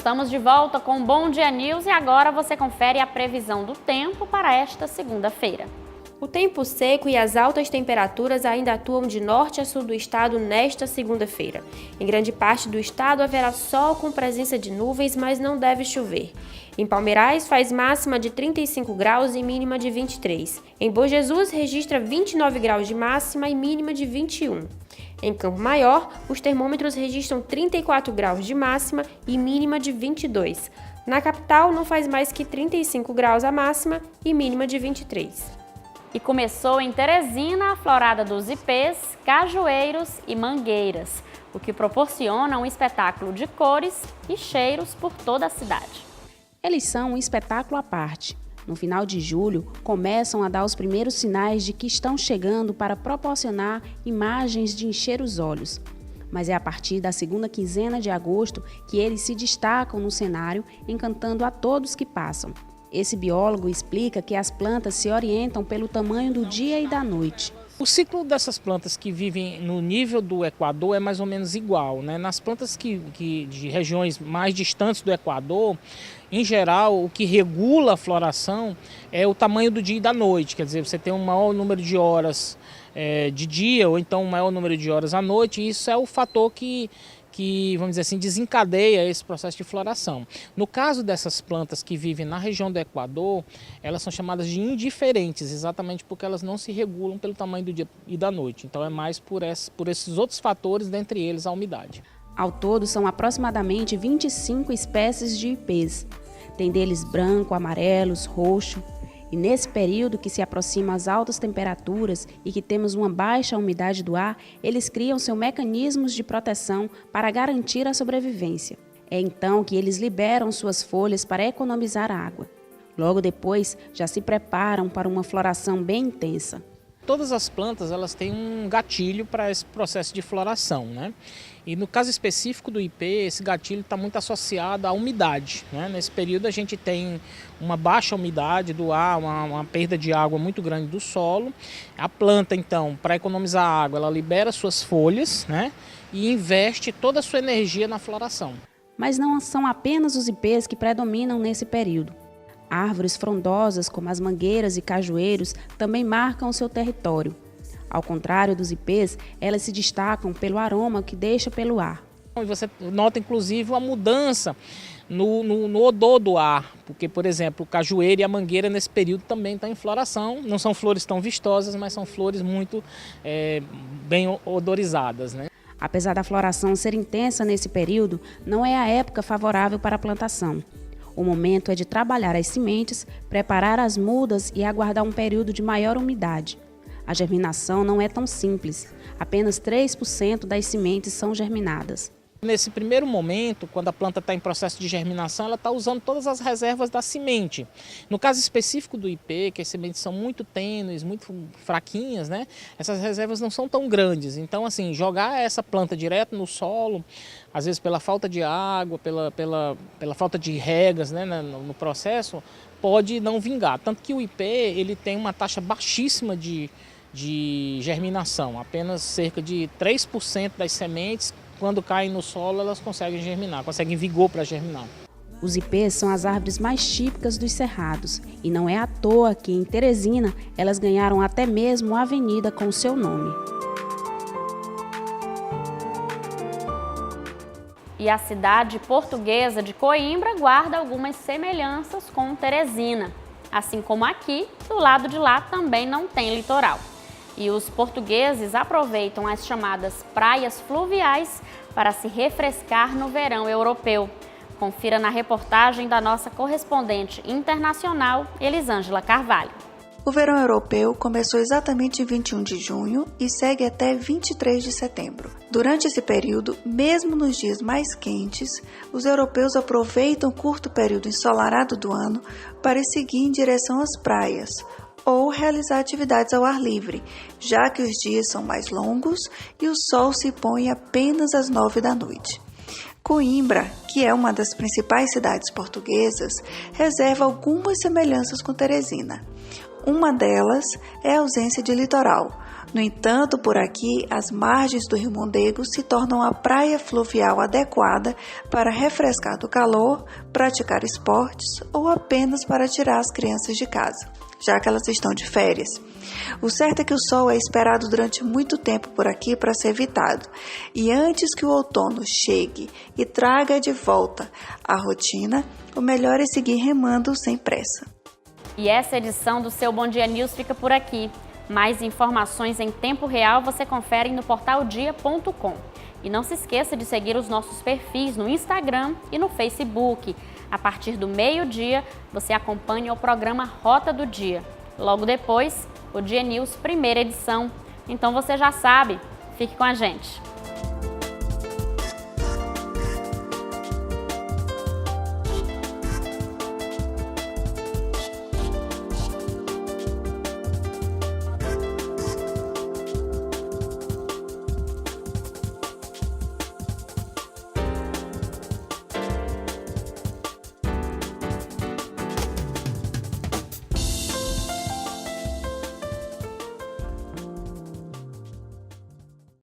estamos de volta com o Bom Dia News e agora você confere a previsão do tempo para esta segunda-feira. O tempo seco e as altas temperaturas ainda atuam de norte a sul do estado nesta segunda-feira. Em grande parte do estado haverá sol com presença de nuvens, mas não deve chover. Em Palmeirais faz máxima de 35 graus e mínima de 23. Em Bom Jesus registra 29 graus de máxima e mínima de 21. Em Campo Maior, os termômetros registram 34 graus de máxima e mínima de 22. Na capital não faz mais que 35 graus a máxima e mínima de 23. E começou em Teresina a florada dos ipês, cajueiros e mangueiras, o que proporciona um espetáculo de cores e cheiros por toda a cidade. Eles são um espetáculo à parte. No final de julho, começam a dar os primeiros sinais de que estão chegando para proporcionar imagens de encher os olhos. Mas é a partir da segunda quinzena de agosto que eles se destacam no cenário, encantando a todos que passam. Esse biólogo explica que as plantas se orientam pelo tamanho do dia e da noite. O ciclo dessas plantas que vivem no nível do Equador é mais ou menos igual, né? Nas plantas de regiões mais distantes do Equador, em geral, o que regula a floração é o tamanho do dia e da noite. Quer dizer, você tem um maior número de horas de dia ou então um maior número de horas à noite. E isso é o fator que, vamos dizer assim, desencadeia esse processo de floração. No caso dessas plantas que vivem na região do Equador, elas são chamadas de indiferentes, exatamente porque elas não se regulam pelo tamanho do dia e da noite. Então é mais por esses outros fatores, dentre eles a umidade. Ao todo, são aproximadamente 25 espécies de ipês. Tem deles branco, amarelos, roxo. E nesse período que se aproximam as altas temperaturas e que temos uma baixa umidade do ar, eles criam seus mecanismos de proteção para garantir a sobrevivência. É então que eles liberam suas folhas para economizar água. Logo depois, já se preparam para uma floração bem intensa. Todas as plantas elas têm um gatilho para esse processo de floração, né? E no caso específico do ipê, esse gatilho está muito associado à umidade, né? Nesse período a gente tem uma baixa umidade do ar, uma perda de água muito grande do solo. A planta, então, para economizar água, ela libera suas folhas, né? E investe toda a sua energia na floração. Mas não são apenas os ipês que predominam nesse período. Árvores frondosas, como as mangueiras e cajueiros, também marcam o seu território. Ao contrário dos ipês, elas se destacam pelo aroma que deixa pelo ar. E você nota, inclusive, uma mudança no odor do ar, porque, por exemplo, o cajueiro e a mangueira nesse período também estão em floração. Não são flores tão vistosas, mas são flores muito bem odorizadas, né? Apesar da floração ser intensa nesse período, não é a época favorável para a plantação. O momento é de trabalhar as sementes, preparar as mudas e aguardar um período de maior umidade. A germinação não é tão simples. Apenas 3% das sementes são germinadas. Nesse primeiro momento, quando a planta está em processo de germinação, ela está usando todas as reservas da semente. No caso específico do ipê, que as sementes são muito tênues, muito fraquinhas, né? Essas reservas não são tão grandes. Então, assim, jogar essa planta direto no solo, às vezes pela falta de água, pela falta de regas, né, no processo, pode não vingar. Tanto que o ipê ele tem uma taxa baixíssima de germinação. Apenas cerca de 3% das sementes, quando caem no solo, elas conseguem germinar, conseguem vigor para germinar. Os ipês são as árvores mais típicas dos cerrados e não é à toa que em Teresina elas ganharam até mesmo a avenida com o seu nome. E a cidade portuguesa de Coimbra guarda algumas semelhanças com Teresina. Assim como aqui, do lado de lá também não tem litoral. E os portugueses aproveitam as chamadas praias fluviais para se refrescar no verão europeu. Confira na reportagem da nossa correspondente internacional, Elisângela Carvalho. O verão europeu começou exatamente em 21 de junho e segue até 23 de setembro. Durante esse período, mesmo nos dias mais quentes, os europeus aproveitam o curto período ensolarado do ano para seguir em direção às praias ou realizar atividades ao ar livre, já que os dias são mais longos e o sol se põe apenas às 9 da noite. Coimbra, que é uma das principais cidades portuguesas, reserva algumas semelhanças com Teresina. Uma delas é a ausência de litoral. No entanto, por aqui, as margens do Rio Mondego se tornam a praia fluvial adequada para refrescar do calor, praticar esportes ou apenas para tirar as crianças de casa, já que elas estão de férias. O certo é que o sol é esperado durante muito tempo por aqui para ser evitado, e antes que o outono chegue e traga de volta a rotina, o melhor é seguir remando sem pressa. E essa edição do seu Bom Dia News fica por aqui. Mais informações em tempo real você confere no portaldia.com. E não se esqueça de seguir os nossos perfis no Instagram e no Facebook. A partir do meio-dia, você acompanha o programa Rota do Dia. Logo depois, o Dia News, primeira edição. Então você já sabe, fique com a gente.